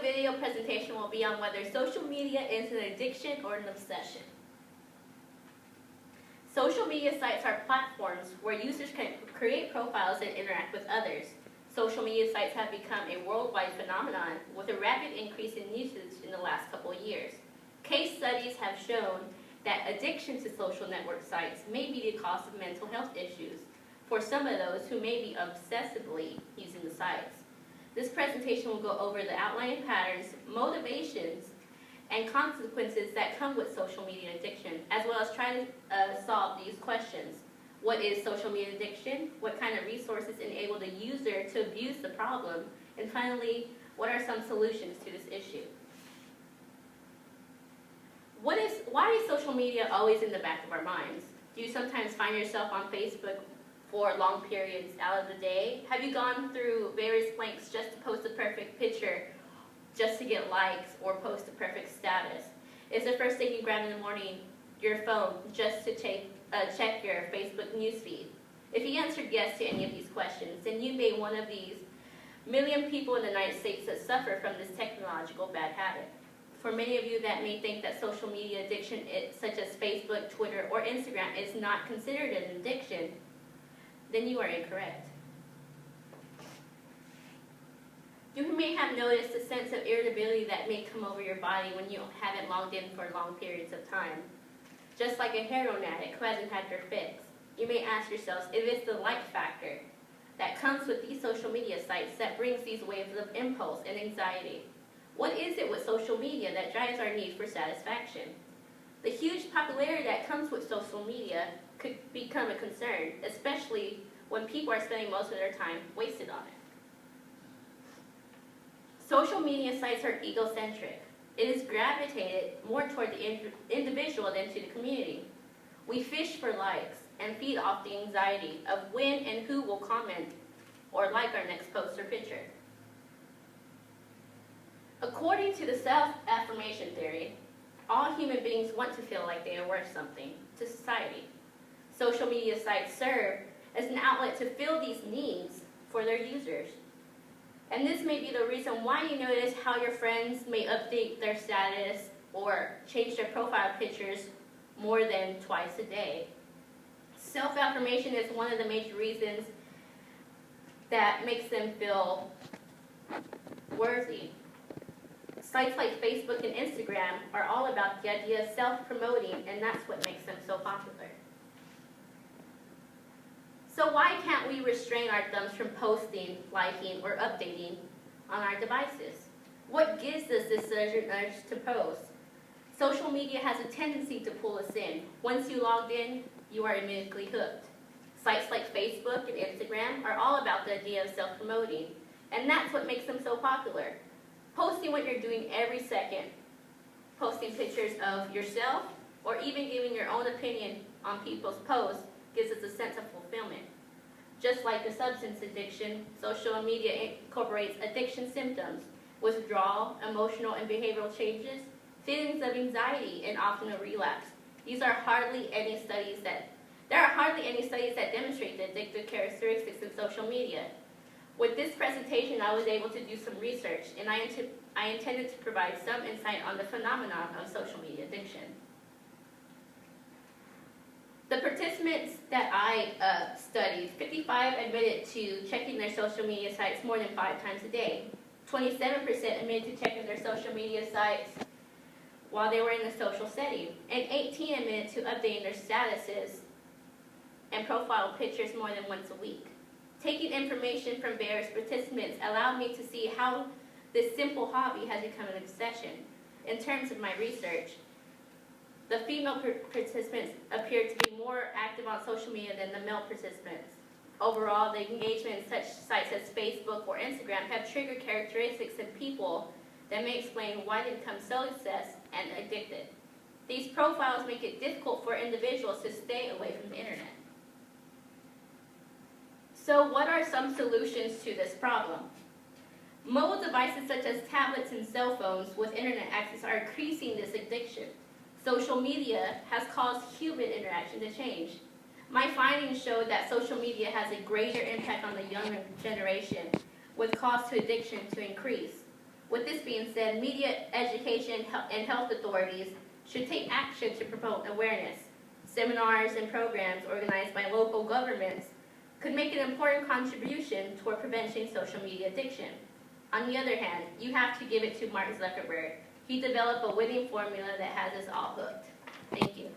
video presentation will be on whether social media is an addiction or an obsession. Social media sites are platforms where users can create profiles and interact with others. Social media sites have become a worldwide phenomenon with a rapid increase in usage in the last couple of years. Case studies have shown that addiction to social network sites may be the cause of mental health issues for some of those who may be obsessively using the sites. This presentation will go over the outlying patterns, motivations, and consequences that come with social media addiction, as well as try to solve these questions. What is social media addiction? What kind of resources enable the user to abuse the problem? And finally, what are some solutions to this issue? Why is social media always in the back of our minds? Do you sometimes find yourself on Facebook for long periods out of the day? Have you gone through various lengths just to post a perfect picture, just to get likes, or post a perfect status? Is the first thing you grab in the morning your phone just to check your Facebook newsfeed? If you answered yes to any of these questions, then you may be one of these million people in the United States that suffer from this technological bad habit. For many of you that may think that social media addiction, such as Facebook, Twitter, or Instagram, is not considered an addiction, then you are incorrect. You may have noticed a sense of irritability that may come over your body when you haven't logged in for long periods of time. Just like a heroin addict who hasn't had their fix, you may ask yourselves if it's the like factor that comes with these social media sites that brings these waves of impulse and anxiety. What is it with social media that drives our need for satisfaction? The huge popularity that comes with social media could become a concern, especially when people are spending most of their time wasted on it. Social media sites are egocentric. It is gravitated more toward the individual than to the community. We fish for likes and feed off the anxiety of when and who will comment or like our next post or picture. According to the self-affirmation theory, all human beings want to feel like they are worth something to society. Social media sites serve as an outlet to fill these needs for their users. And this may be the reason why you notice how your friends may update their status or change their profile pictures more than twice a day. Self-affirmation is one of the major reasons that makes them feel worthy. Sites like Facebook and Instagram are all about the idea of self-promoting, and that's what makes them so popular. So why can't we restrain our thumbs from posting, liking, or updating on our devices? What gives us this sudden urge to post? Social media has a tendency to pull us in. Once you logged in, you are immediately hooked. Sites like Facebook and Instagram are all about the idea of self-promoting, and that's what makes them so popular. Posting what you're doing every second, posting pictures of yourself, or even giving your own opinion on people's posts gives us a sense of fulfillment. Just like a substance addiction, social media incorporates addiction symptoms, withdrawal, emotional and behavioral changes, feelings of anxiety, and often a relapse. There are hardly any studies that demonstrate the addictive characteristics in social media. With this presentation, I was able to do some research, and I intended to provide some insight on the phenomenon of social media addiction. The participants that I studied, 55 admitted to checking their social media sites more than 5 times a day. 27% admitted to checking their social media sites while they were in a social setting, and 18 admitted to updating their statuses and profile pictures more than once a week. Taking information from various participants allowed me to see how this simple hobby has become an obsession. In terms of my research, the female participants appeared to be more active on social media than the male participants. Overall, the engagement in such sites as Facebook or Instagram have triggered characteristics in people that may explain why they become so obsessed and addicted. These profiles make it difficult for individuals to stay away from the internet. So what are some solutions to this problem? Mobile devices such as tablets and cell phones with internet access are increasing this addiction. Social media has caused human interaction to change. My findings showed that social media has a greater impact on the younger generation, with cost to addiction to increase. With this being said, media, education, and health authorities should take action to promote awareness. Seminars and programs organized by local governments could make an important contribution toward preventing social media addiction. On the other hand, you have to give it to Mark Zuckerberg. He developed a winning formula that has us all hooked. Thank you.